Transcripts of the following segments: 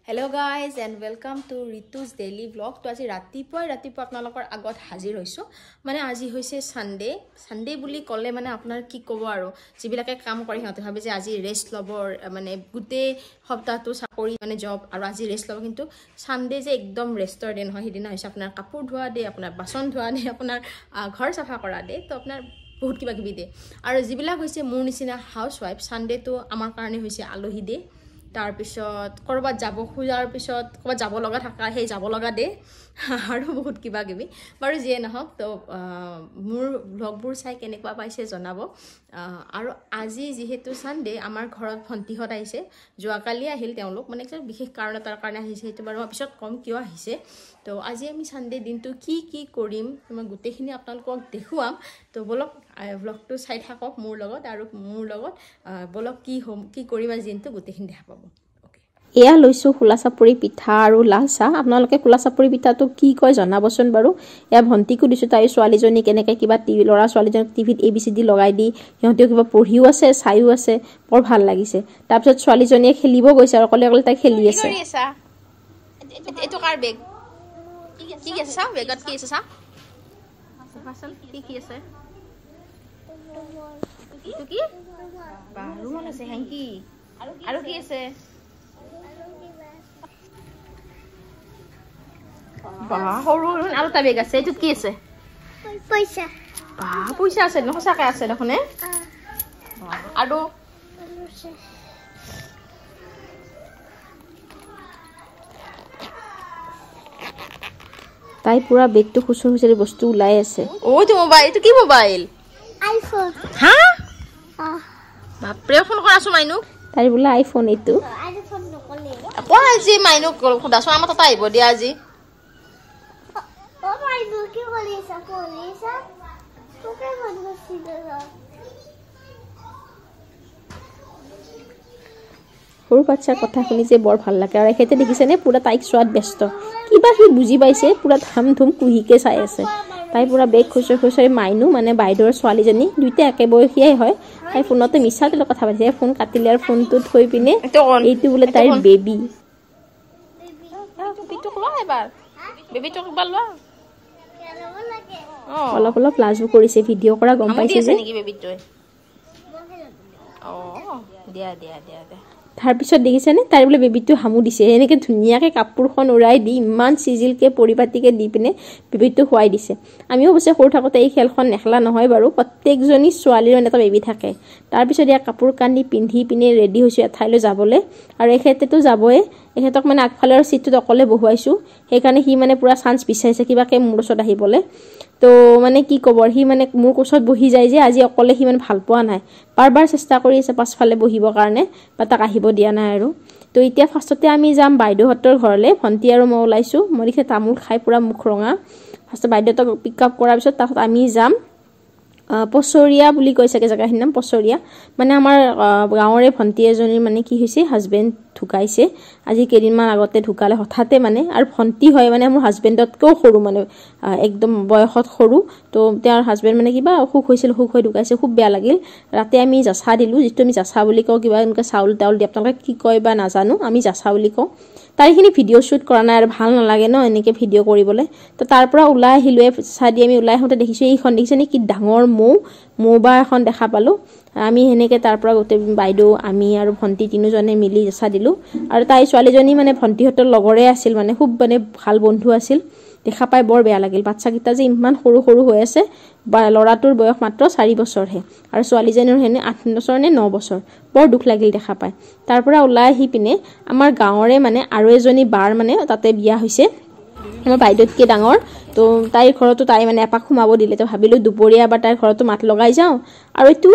Hello guys and welcome to Ritu's daily vlog. To আজি ৰাতিপুৱা আপোনালোকৰ আগত হাজিৰ হৈছো মানে আজি হৈছে সানডে বুলি কলে মানে আপোনাৰ কি কব আৰু যিবিলাকে কাম কৰি হতে ভাবে যে আজি ৰেষ্ট লবৰ মানে গুটে সপ্তাহটো চাকৰি মানে জব আৰু আজি ৰেষ্ট লব কিন্তু সানডে যে একদম ৰেষ্টৰ ডে নহয় হিদিনা হৈছে আপোনাৰ কাপোৰ ধোৱা ডে আপোনাৰ বাচন ধোৱা ডে আপোনাৰ ঘৰ সাফা কৰা ডে তো আপোনাৰ বহুত কিবা কিবি ডে আৰু যিবিলাক হৈছে মোৰ নিচিনা হাউসৱাইফ সানডে তো আমাৰ কাৰণে হৈছে আলহী ডে তাৰ পিছত কৰবাত যাব খুজাৰ পিছত কৰবাত যাব লগা থাকা সেই যাব লগা দে আৰু বহুত কিবা কিবি বাৰু যিয়ে নহওক তো মোৰ ব্লগবোৰ চাই কেনেকুৱা পাইছে জনাব আৰু আজি যেহেতু সানডে আমাৰ ঘৰত ভন্টিহত আহিছে যোৱাকালি আহিল তেওঁলোক মানে বিশেষ কাৰণ এটাৰ কাৰণে আহিছে সেইটো বাৰু পিছত কম কিয় আহিছে তো আজি আমি সানডে দিনটো কি কৰিম মই গোটেইখিনি আপোনালোকক দেখুৱাম তো বলক ব্লগটো চাই থাকক মোৰ লগত আৰু মোৰ লগত বলক কি কৰিম আজি দিনটো গোটেইখিনি দেখা পাব এয়া লৈছো খোলা চাপৰি পিঠা আৰু লাল চাহ আপোনালোকে খোলা চাপৰি পিঠাটো কি কয় জনাবচোন বাৰু এয়া ভন্টিকো দিছো তাই ছোৱালীজনী কেনেকৈ কিবা টিভি লৰা ছোৱালীজনী টিভিত ABCD লগাই দি সিহঁতেও কিবা পঢ়িও আছে চাইও আছে বৰ ভাল লাগিছে তাৰ পিছত ছোৱালীজনীয়ে খেলিব গৈছে আৰু অকলে তাই খেলি আছে এটো কাৰ বেগ কি আছে সা বেগত কি আছে সা ফাসল কি আছে এটো কি বাহৰু মন আছে হেংকি আৰু কি আছে বাহৰু আৰু তা বেগ আছে এটো কি আছে পইচা আছে ন সঁচাকে আছে দেখোনে আৰু তাই পুৰা বেগটো খুচুৰি বস্তু উলাই আছে ওই তো মোবাইল এটো কি মোবাইল আইফোন হ্যাঁ বাপৰে ফোন কৰাছো মাইনু তাই বুলা আইফোন এটো আইফোন নকলে কোন আজি মাইনু খুদাছো আমাৰ তাত আহিব দিয়া আজি ও মাইনু কি কৰিছা তোকে মন গৈছিল সৰু বাচ্চাৰ কথা শুনি যে বৰ ভাল লাগে আৰু এখেতে দেখিছে নে পুৰা তাইক সোৱাদ ব্যস্ত কিবা সি বুজি পাইছে পুৰা ধাম ধুম কুহিকে চাই আছে তাই পুৰা বেগ খুচৰি মাইনু মানে বাইদেউৰ ছোৱালীজনী দুইটা একে বয়সীয়াই হয় তাই ফোনতে মিছাতে কথা পাতিছে ফোন কাটিলে আৰু ফোনটো থৈ পিনে এইটো বোলে তাইৰ বেবী অলপ লাজু কৰিছে ভিডিঅ' কৰা গম পাইছে যে তাৰ পিছত দেখিছেনে তাই বোলে বেবিটো হামু দিছে এনেকে ধুনীয়াকে কাপোৰখন উৰাই দি ইমান সিজিলকে পৰিপাটিকে দি পিনে বেবিটো খুৱাই দিছে আমিও অৱশ্যে সৰু থাকোতে এই খেলখন নেখলা নহয় বাৰু প্ৰত্যেকজনী ছোৱালীৰ এটা বেবি থাকে তাৰ পিছত ইয়া কাপোৰ কানি পিন্ধি পিনে ৰেডি হৈছো এঠাইলৈ যাবলৈ আৰু এখেতেতো যাবই এখেতক মানে আগফালৰ সিটটোত অকলে বহুৱাইছো সেইকাৰণে সি মানে পুৰা চান্স বিচাৰিছে কিবাকে মোৰ ওচৰত আহিবলৈ তো মানে কি কবৰ সি মানে মোৰ কোচত বহি যায় যে আজি অকলে সি মানে ভাল পোৱা নাই বাৰবাৰ চেষ্টা কৰি আছে পাছফালে বহিবৰ কাৰণে বা তাক আহিব দিয়া নাই আৰু তো এতিয়া ফাৰ্ষ্টতে আমি যাম বাইদেউহঁতৰ ঘৰলৈ ভন্টি আৰু মই ওলাইছো মই দেখে তামোল খাই পুৰা মুখ ৰঙা ফাৰ্ষ্ট বাইদেউহঁতক পিক আপ কৰাৰ পিছত তাত আমি যাম পছৰিয়া বুলি কৈছে জেগাখিনিৰ নাম পছৰিয়া মানে আমাৰ গাঁৱৰে ভন্টি এজনীৰ মানে কি হৈছে হাজবেণ্ড ঢুকাইছে আজি কেইদিনমান আগতে ঢুকালে হঠাতে মানে আৰু ভন্টি হয় মানে মোৰ হাজবেণ্ডতকৈও সৰু মানে একদম বয়সত সৰু তো তেওঁৰ হাজবেণ্ড মানে কিবা অসুখ হৈছিল অসুখ হৈ ঢুকাইছে খুব বেয়া লাগিল ৰাতে আমি জাছা দিলোঁ যিটো আমি জাছা বুলি কওঁ কিবা এনেকৈ চাউল তাউল দি আপোনালোকে কি কয় বা নাজানো আমি জাছা বুলি কওঁ তাইখিনি ভিডিঅ' শ্বুট কৰা নাই আৰু ভাল নালাগে ন এনেকৈ ভিডিঅ' কৰিবলৈ তো তাৰ পৰা ওলাই আহিলোঁ চাহ দি আমি ওলাই আহোঁতে দেখিছোঁ এইখন দেখিছে নে কি ডাঙৰ মৌবা এখন দেখা পালোঁ আমি সেনেকৈ তাৰ পৰা গোটেই বাইদেউ আমি আৰু ভন্টি তিনিজনে মিলি জাছা দিলোঁ আৰু তাই ছোৱালীজনী মানে ভন্টিহঁতৰ লগৰে আছিল মানে খুব মানে ভাল বন্ধু আছিল দেখা পাই বৰ বেয়া লাগিল বাচ্চাকেইটা যে ইমান সৰু হৈ আছে বা ল'ৰাটোৰ বয়স মাত্ৰ 4 বছৰহে আৰু ছোৱালীজনীৰ হেনে 8 বছৰ নে 9 বছৰ বৰ দুখ লাগিল দেখা পাই তাৰ পৰা ওলাই আহি পিনে আমাৰ গাঁৱৰে মানে আৰু এজনী বাৰ মানে তাতে বিয়া হৈছে আমাৰ বাইদেউতকৈ ডাঙৰ তো তাইৰ ঘৰতো তাই মানে এপাক সোমাব দিলে তো ভাবিলোঁ দুপৰীয়া এবাৰ তাইৰ ঘৰতো মাত লগাই যাওঁ আৰু এইটো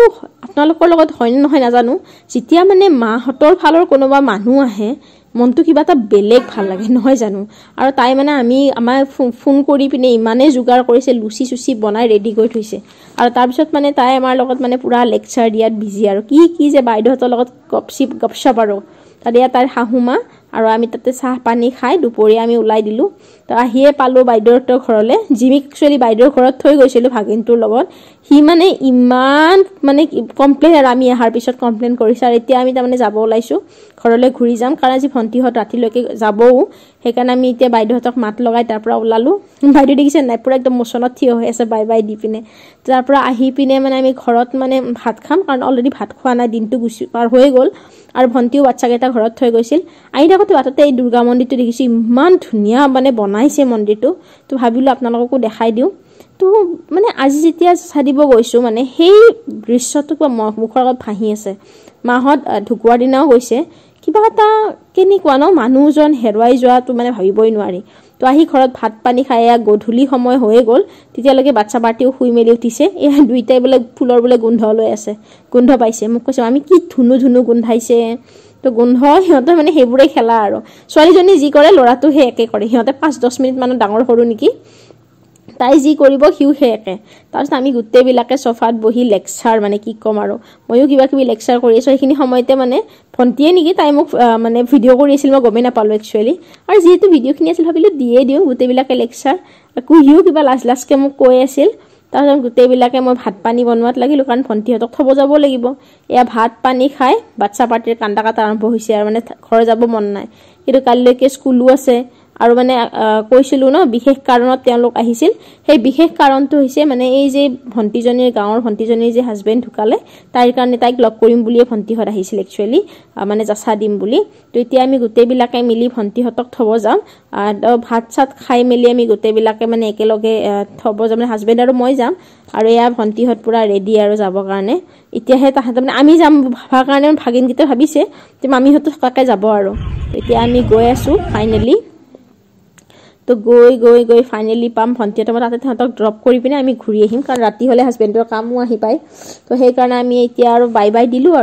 আপোনালোকৰ লগত হয় নহয় নাজানো যেতিয়া মানে মাহঁতৰ ফালৰ কোনোবা মানুহ আহে মনটো কিবা এটা বেলেগ ভাল লাগে নহয় জানো আৰু তাই মানে আমাৰ ফোন কৰি পিনে ইমানে যোগাৰ কৰিছে লুচি চুচি বনাই ৰেডি কৰি থৈছে আৰু তাৰপিছত মানে তাই আমাৰ লগত মানে পুৰা লেকচাৰ দিয়াত বিজি আৰু কি যে বাইদেউহঁতৰ লগত গপছপ আৰু তাত তাইৰ শাহুমা আৰু আমি তাতে চাহ পানী খাই দুপৰীয়া আমি ওলাই দিলোঁ তো আহিয়ে পালোঁ বাইদেউহঁতৰ ঘৰলৈ জিমিক একচুৱেলি বাইদেউৰ ঘৰত থৈ গৈছিলোঁ ভাগিনটোৰ লগত সি মানে ইমান মানে কমপ্লেইন আৰু আমি অহাৰ পিছত কমপ্লেইন কৰিছে আৰু এতিয়া আমি তাৰমানে যাব ওলাইছোঁ ঘৰলৈ ঘূৰি যাম কাৰণ আজি ভণ্টিহঁত ৰাতিলৈকে যাবও সেইকাৰণে আমি এতিয়া বাইদেউহঁতক মাত লগাই তাৰ পৰা ওলালোঁ বাইদেউ দেখিছে নাই পুৰা একদম মোচনত থিয় হৈ আছে বাই বাই দি পিনে তাৰ পৰা আহি পিনে মানে আমি ঘৰত মানে ভাত খাম কাৰণ অলৰেডি ভাত খোৱা নাই দিনটো গুচি পাৰ হৈ গ'ল আৰু ভণ্টিও বাচ্চাকেইটা ঘৰত থৈ গৈছিল আহি থাকোঁতে বাটতে এই দুৰ্গা মন্দিৰটো দেখিছোঁ ইমান ধুনীয়া মানে বনাইছে মন্দিৰটো তো ভাবিলোঁ আপোনালোককো দেখাই দিওঁ তো মানে আজি যেতিয়া চাই দিব গৈছোঁ মানে সেই দৃশ্যটো মুখৰ আগত ভাহি আছে মাহত ঢুকুৱাৰ দিনাও গৈছে কিবা এটা কেনেকুৱা ন মানুহজন হেৰুৱাই যোৱাটো মানে ভাবিবই নোৱাৰি তো আহি ঘৰত ভাত পানী খাই গধূলি সময় হৈয়ে গ'ল তেতিয়ালৈকে বাচ্চা পাৰ্টিও শুই মেলি উঠিছে এয়া দুইটাই বোলে ফুলৰ বোলে গোন্ধ লৈ আছে গোন্ধ পাইছে মোক কৈছে আমি কি ধুনু ধুনু গোন্ধাইছে তো গোন্ধ সিহঁতে মানে সেইবোৰে খেলা আৰু ছোৱালীজনী যি কৰে ল'ৰাটো সেই একে কৰে সিহঁতে 5-10 মিনিট মানত ডাঙৰ সৰু নেকি তাই যি কৰিব সিও সেই একে তাৰপিছত আমি গোটেইবিলাকে চফাত বহি লেকচাৰ মানে কি ক'ম আৰু ময়ো কিবা কিবি লেকচাৰ কৰি আছোঁ সেইখিনি সময়তে মানে ভণ্টিয়ে নেকি তাই মোক মানে ভিডিঅ' কৰি আছিল মই গমেই নাপালোঁ একচুৱেলি আৰু যিহেতু ভিডিঅ'খিনি আছিল ভাবিলোঁ দিয়ে দিওঁ গোটেইবিলাকে লেকচাৰ কুহিও কিবা লাজকে মোক কৈ আছিল তাৰপিছত গোটেইবিলাকে মই ভাত পানী বনোৱাত লাগিলোঁ কাৰণ ভণ্টিহঁতক থ'ব যাব লাগিব এয়া ভাত পানী খাই বাচ্চা পাৰ্টিৰ কান্দা কাটা আৰম্ভ হৈছে আৰু মানে ঘৰ যাব মন নাই কিন্তু কালিলৈকে স্কুলো আছে আৰু মানে কৈছিলোঁ ন বিশেষ কাৰণত তেওঁলোক আহিছিল সেই বিশেষ কাৰণটো হৈছে মানে এই যে ভণ্টিজনীৰ গাঁৱৰ ভণ্টিজনীৰ যে হাজবেণ্ড ঢুকালে তাইৰ কাৰণে তাইক লগ কৰিম বুলিয়ে ভণ্টিহঁত আহিছিল একচুৱেলি মানে যাচা দিম বুলি তো এতিয়া আমি গোটেইবিলাকে মিলি ভণ্টিহঁতক থ'ব যাম ভাত চাত খাই মেলি আমি গোটেইবিলাকে মানে একেলগে থ'ব যাম মানে হাজবেণ্ড আৰু মই যাম আৰু এয়া ভণ্টিহঁত পুৰা ৰেডি আৰু যাবৰ কাৰণে এতিয়াহে তাহাঁতে মানে আমি যাম ভাবাৰ কাৰণে ভাগিনকেইটা ভাবিছে যে মামীহঁতো থকাকৈ যাব আৰু এতিয়া আমি গৈ আছোঁ ফাইনেলি তো গৈ ফাইনেলি পাম ভণ্টিহঁতৰ তাতে তাহাঁতক ড্ৰপ কৰি পিনে আমি ঘূৰি আহিম কাৰণ ৰাতি হ'লে হাজবেণ্ডৰ কামো আহি পায় তো সেইকাৰণে আমি এতিয়া আৰু বাই বাই দিলোঁ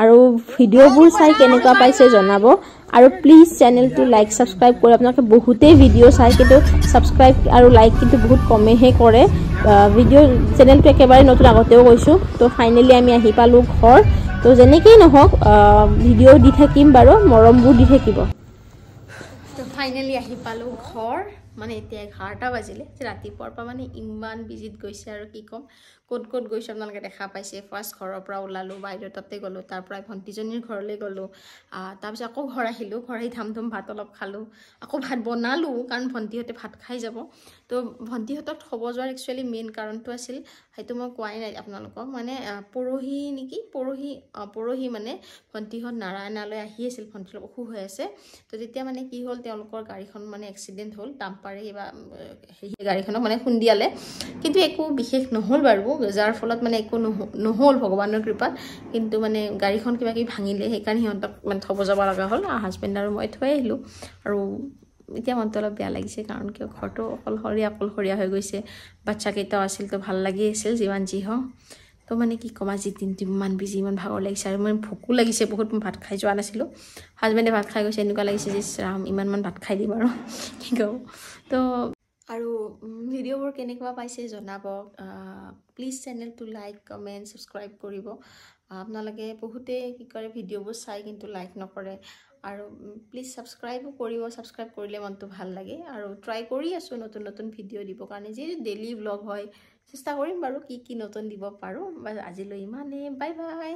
আৰু ভিডিঅ'বোৰ চাই কেনেকুৱা পাইছে জনাব আৰু প্লিজ চেনেলটো লাইক ছাবস্ক্ৰাইব কৰি আপোনালোকে বহুতেই ভিডিঅ' চাই কিন্তু ছাবস্ক্ৰাইব আৰু লাইক কিন্তু বহুত কমেইহে কৰে ভিডিঅ' চেনেলটো একেবাৰে নতুন আগতেও কৈছোঁ তো ফাইনেলি আমি আহি পালোঁ ঘৰ তো যেনেকেই নহওক ভিডিঅ' দি থাকিম বাৰু মৰমবোৰ দি থাকিব তো ফাইনেলি আহি পালোঁ ঘৰ মানে এতিয়া 11টা বাজিলে ৰাতিপুৱাৰ পৰা মানে ইমান বিজিত গৈছে আৰু কি ক'ম ক'ত গৈছোঁ আপোনালোকে দেখা পাইছে ফাৰ্ষ্ট ঘৰৰ পৰা ওলালোঁ বাইদেউ তাতে গ'লোঁ তাৰ পৰা ভণ্টিজনীৰ ঘৰলৈ গ'লোঁ তাৰপিছত আকৌ ঘৰ আহিলোঁ ঘৰ আহি ধাম ভাত অলপ খালোঁ আকৌ ভাত বনালোঁ কাৰণ ভণ্টিহঁতে ভাত খাই যাব তো ভণ্টিহঁতক থ'ব যোৱাৰ একচুৱেলি মেইন কাৰণটো আছিল সেইটো মই কোৱাই নাই আপোনালোকক মানে পৰহি মানে ভণ্টিহঁত নাৰায়ণালৈ আহি আছিল ভণ্টিৰ অসুখ হৈ আছে তো তেতিয়া মানে কি হ'ল তেওঁলোকৰ গাড়ীখন মানে এক্সিডেণ্ট হ'ল ডাম্পাৰে কিবা সেই গাড়ীখনক মানে খুন্দিয়ালে কিন্তু একো বিশেষ নহ'ল বাৰু যাৰ ফলত মানে একো নহ'ল ভগৱানৰ কৃপাত কিন্তু মানে গাড়ীখন কিবা কিবি ভাঙিলে সেইকাৰণে সিহঁতক মানে থ'ব যাব লগা হ'ল হাজবেণ্ড আৰু মই থৈ আহিলোঁ আৰু এতিয়া মনটো অলপ বেয়া লাগিছে কাৰণ কিয় ঘৰটো অকলশৰীয়া হৈ গৈছে বাচ্চাকেইটাও আছিল তো ভাল লাগি আছিল যিমান যি হওক তো মানে কি ক'ম আজি দিনটো ইমান বিজি ইমান ভাগৰ লাগিছে আৰু মানে ভোকো লাগিছে বহুত মই ভাত খাই যোৱা নাছিলোঁ হাজবেণ্ডে ভাত খাই গৈছে এনেকুৱা লাগিছে যে ৰাম ইমানমান ভাত খাই দিম আৰু কি ক'ম তো আৰু ভিডিঅ'বোৰ কেনেকুৱা পাইছে জনাব প্লিজ চেনেলটো লাইক কমেণ্ট ছাবস্ক্ৰাইব কৰিব আপোনালোকে বহুতেই কি কৰে ভিডিঅ'বোৰ চাই কিন্তু লাইক নকৰে আৰু প্লিজ ছাবস্ক্ৰাইবো কৰিব ছাবস্ক্ৰাইব কৰিলে মনটো ভাল লাগে আৰু ট্ৰাই কৰি আছোঁ নতুন ভিডিঅ' দিবৰ কাৰণে যি ডেইলি ব্লগ হয় চেষ্টা কৰিম বাৰু কি নতুন দিব পাৰোঁ আজিলৈ ইমানেই বাই বাই